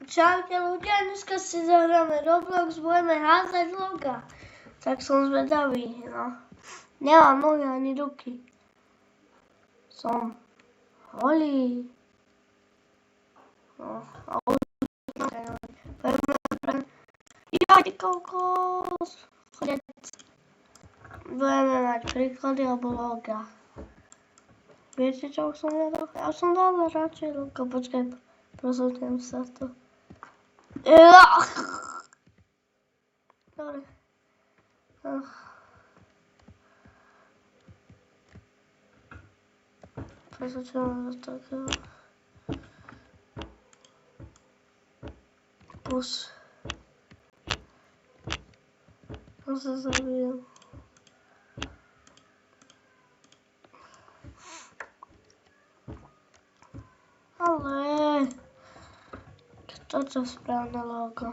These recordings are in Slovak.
Čaute ľudia, dneska si zahráme Roblox, budeme házať loga. Tak som zvedavý, no. Nemám nohy ani ruky. Som holý. No, a ja, ty kokos. Budeme mať príklady alebo loga. Viete, čo som nedal? Ja som dal radšej loga, počkaj, rozhodnem sa to. Dobre. Presvedčujem do takého. Pus. On sa zabijem. Ale toto správne logo.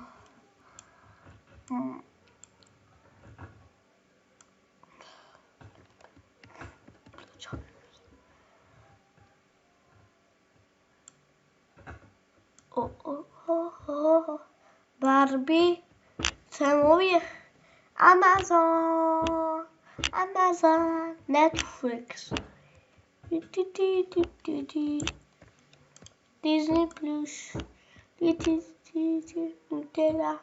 Barbie, filmový Amazon, Netflix, Disney Plus, Nutella,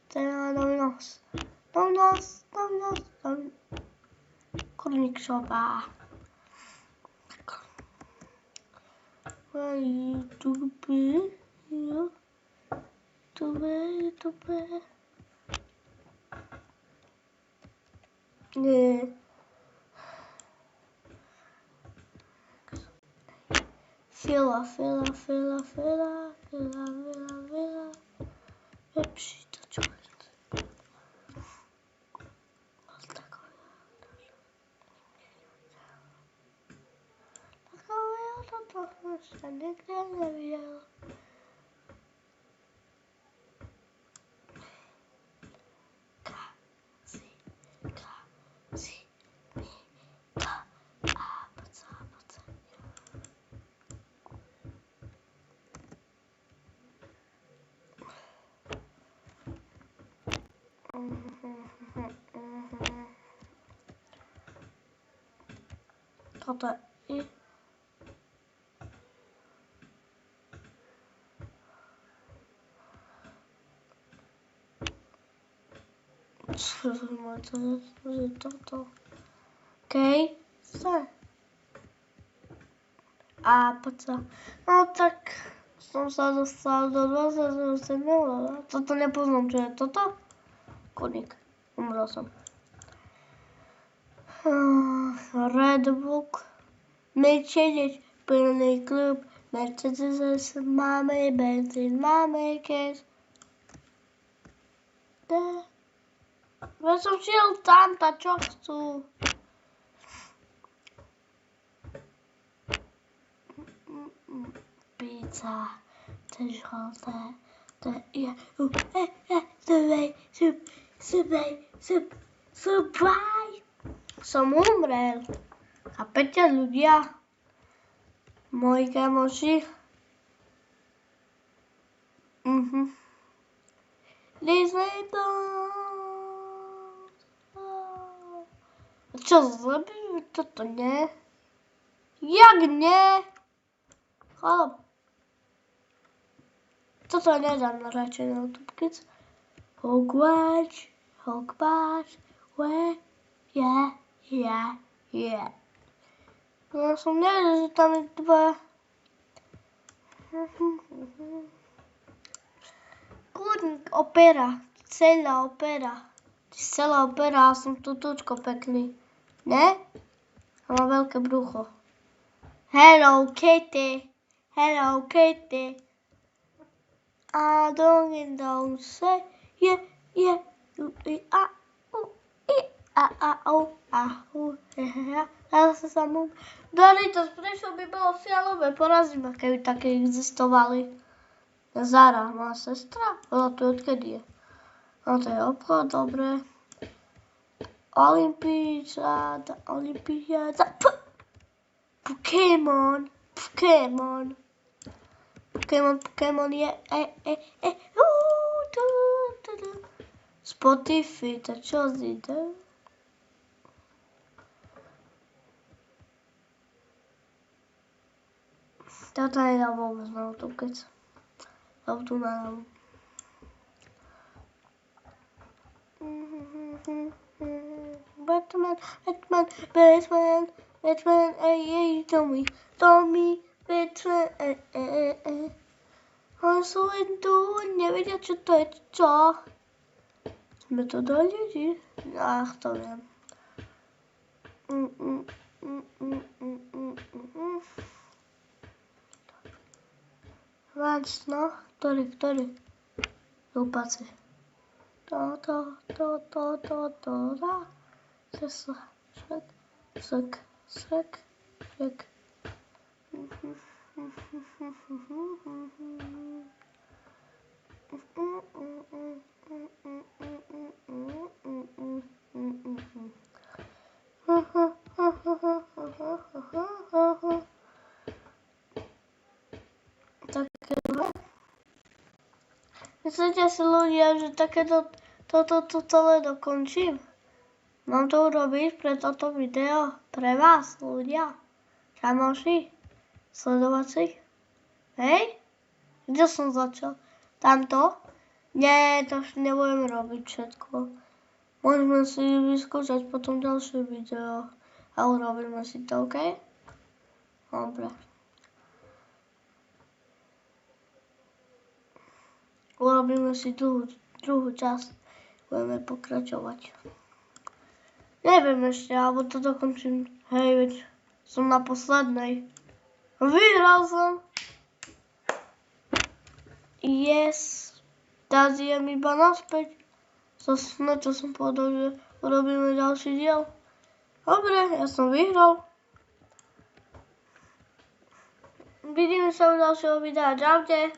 Domino's, Konik Shopa, YouTube. Nie. Fila. Počítač. To sa nikdy nevidel. Toto je toto. Okej, co? A poco? No tak som sa dostal do 27. Toto nepoznám, čo je toto? Koník. Umrel som. Redbook. Mercedes, plný klub. Mercedes máme, benzín máme, kes. Ja som šiel tam, čo chcú. Pizza, to je žlté, to je, surprise. Som umrel. Chápete, ľudia? Moji kamoši. Disney Plus. Čo zrobím? Toto nie. Jak nie? Chlap. Toto nedám radšej na YouTube Kids. Hogwarts, where, yeah. Ja som nevedel, že tam je dva. Kurník, opera, celá opera, a som tutučko pekný, ne? A má veľké brucho. Hello Kitty. I don't say, yeah, ja sa mu... Doritos, prečo by bolo fialové? Porazím, keby také existovali. Zara, moja sestra? Ona tu odkedy je? No to je obchod, dobre. Olympiáda. Pokémon. Pokémon je Spotify, to čo zíde? Toto nedá vôbec na to, keď tu nadám. Batman, ej, Tommy, Batman, oni sú len tu, nevedia, čo to je, čo? Sme to do ľudí? Ach, to viem. Vánc, no, ktorý? Lúpaci. To, Shrek. Myslíte si ľudia, že takéto toto celé dokončím? Mám to urobiť pre toto video? Pre vás, ľudia? Kamoši? Sledovací? Hej? Kde som začal? Tamto? Nie, to už nebudem robiť všetko. Môžeme si vyskúšať potom ďalšie video a urobíme si to, OK? Dobre. Urobíme si druhú časť. Budeme pokračovať. Neviem ešte, alebo to dokončím. Hej, veď som na poslednej. Vyhral som. Yes. Teraz idem iba naspäť. Na čo som povedal, že urobíme ďalší diel. Dobre, ja som vyhral. Vidíme sa u ďalšieho videa. Čaute.